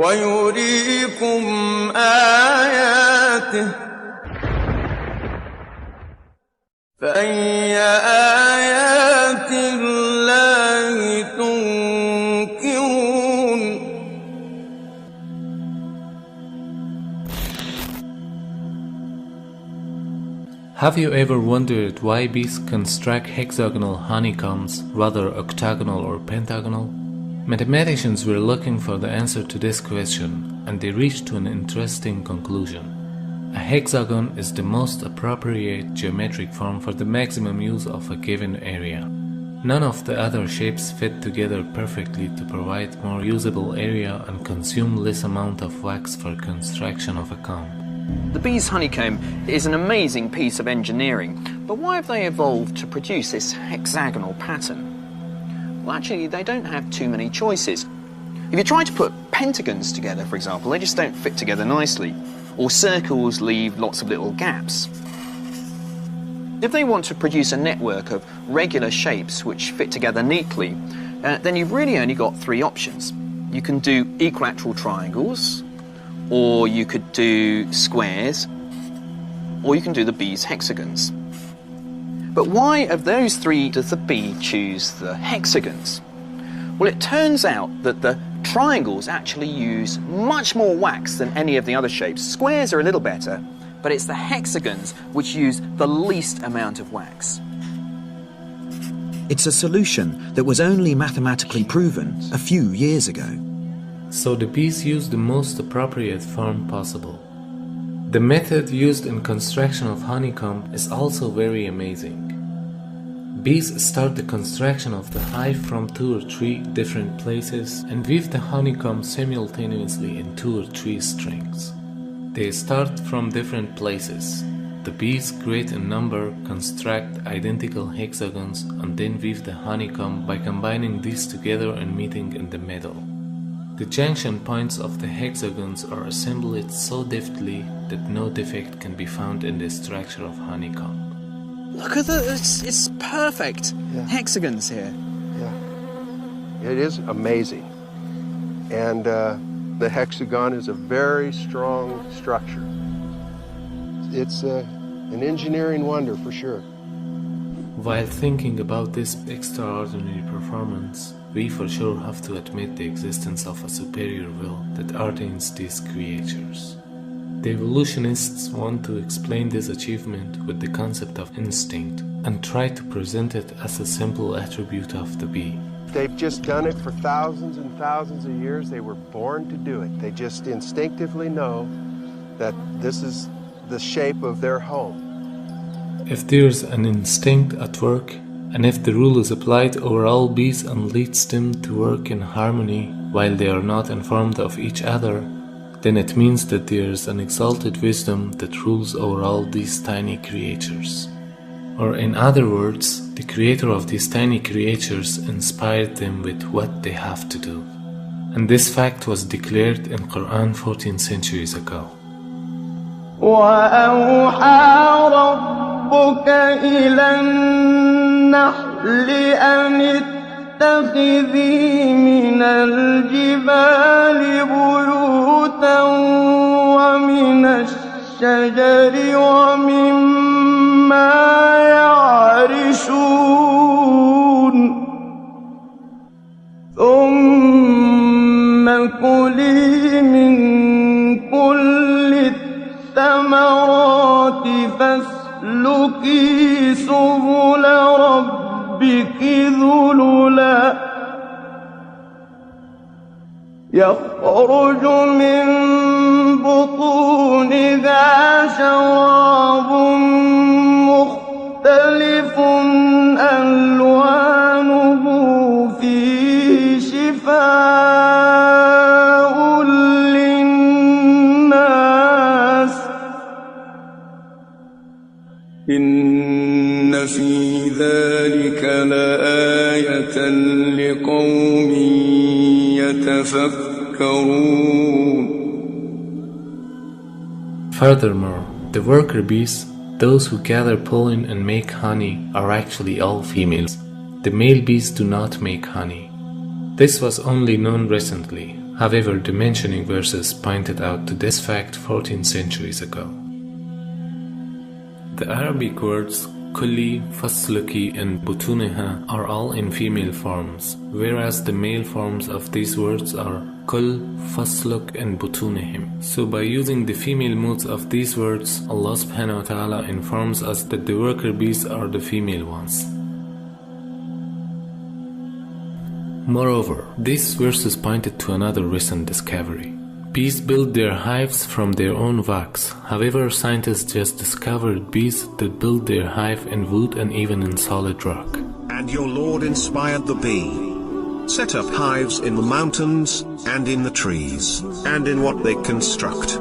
ويريكم آياته فأي آيات الله تنكرون. Have you ever wondered why bees construct hexagonal honeycombs rather octagonal or pentagonal? Mathematicians were looking for the answer to this question, and they reached to an interesting conclusion. A hexagon is the most appropriate geometric form for the maximum use of a given area. None of the other shapes fit together perfectly to provide more usable area and consume less amount of wax for construction of a comb. The bee's honeycomb is an amazing piece of engineering, but why have they evolved to produce this hexagonal pattern? Well, actually, they don't have too many choices. If you try to put pentagons together, for example, they just don't fit together nicely, or circles leave lots of little gaps. If they want to produce a network of regular shapes which fit together neatly, then you've really only got three options. You can do equilateral triangles, or you could do squares, or you can do the bee's hexagons. But why of those three does the bee choose the hexagons? Well, it turns out that the triangles actually use much more wax than any of the other shapes. Squares are a little better, but it's the hexagons which use the least amount of wax. It's a solution that was only mathematically proven a few years ago. So the bees use the most appropriate form possible. The method used in construction of honeycomb is also very amazing. Bees start the construction of the hive from 2 or 3 different places and weave the honeycomb simultaneously in 2 or 3 strings. They start from different places. The bees, great in number, construct identical hexagons and then weave the honeycomb by combining these together and meeting in the middle. The junction points of the hexagons are assembled so deftly that no defect can be found in the structure of honeycomb. Look at this, it's perfect. Yeah. Hexagons here. Yeah, it is amazing. And the hexagon is a very strong structure. It's an engineering wonder for sure. While thinking about this extraordinary performance, we for sure have to admit the existence of a superior will that ordains these creatures. The evolutionists want to explain this achievement with the concept of instinct and try to present it as a simple attribute of the bee. They've just done it for thousands and thousands of years. They were born to do it. They just instinctively know that this is the shape of their home. If there's an instinct at work, and if the rule is applied over all bees and leads them to work in harmony while they are not informed of each other, then it means that there is an exalted wisdom that rules over all these tiny creatures. Or in other words, the creator of these tiny creatures inspired them with what they have to do. And this fact was declared in Coran 14 centuries ago. ربك إلى النحل أن اتخذي من الجبال بيوتا ومن الشجر ومما يعرشون ثم كلي من كل الثمرات فاسلكي سبل ربك ذللا يخرج من بطونها شراب مختلف ألوانه فيه شفاء للناس إن في ذلك لآية لقوم يتفكرون. Furthermore, the worker bees, those who gather pollen and make honey, are actually all females. The male bees do not make honey. This was only known recently. However, the mentioning verses pointed out to this fact 14 centuries ago. The Arabic words kulli, fasluki, and butuneha are all in female forms, whereas the male forms of these words are kul, fasluk, and butunehim. So by using the female moods of these words, Allah subhanahu wa ta'ala informs us that the worker bees are the female ones. Moreover, these verses pointed to another recent discovery. Bees build their hives from their own wax. However, scientists just discovered bees that build their hive in wood and even in solid rock. And your Lord inspired the bee. Set up hives in the mountains, and in the trees, and in what they construct.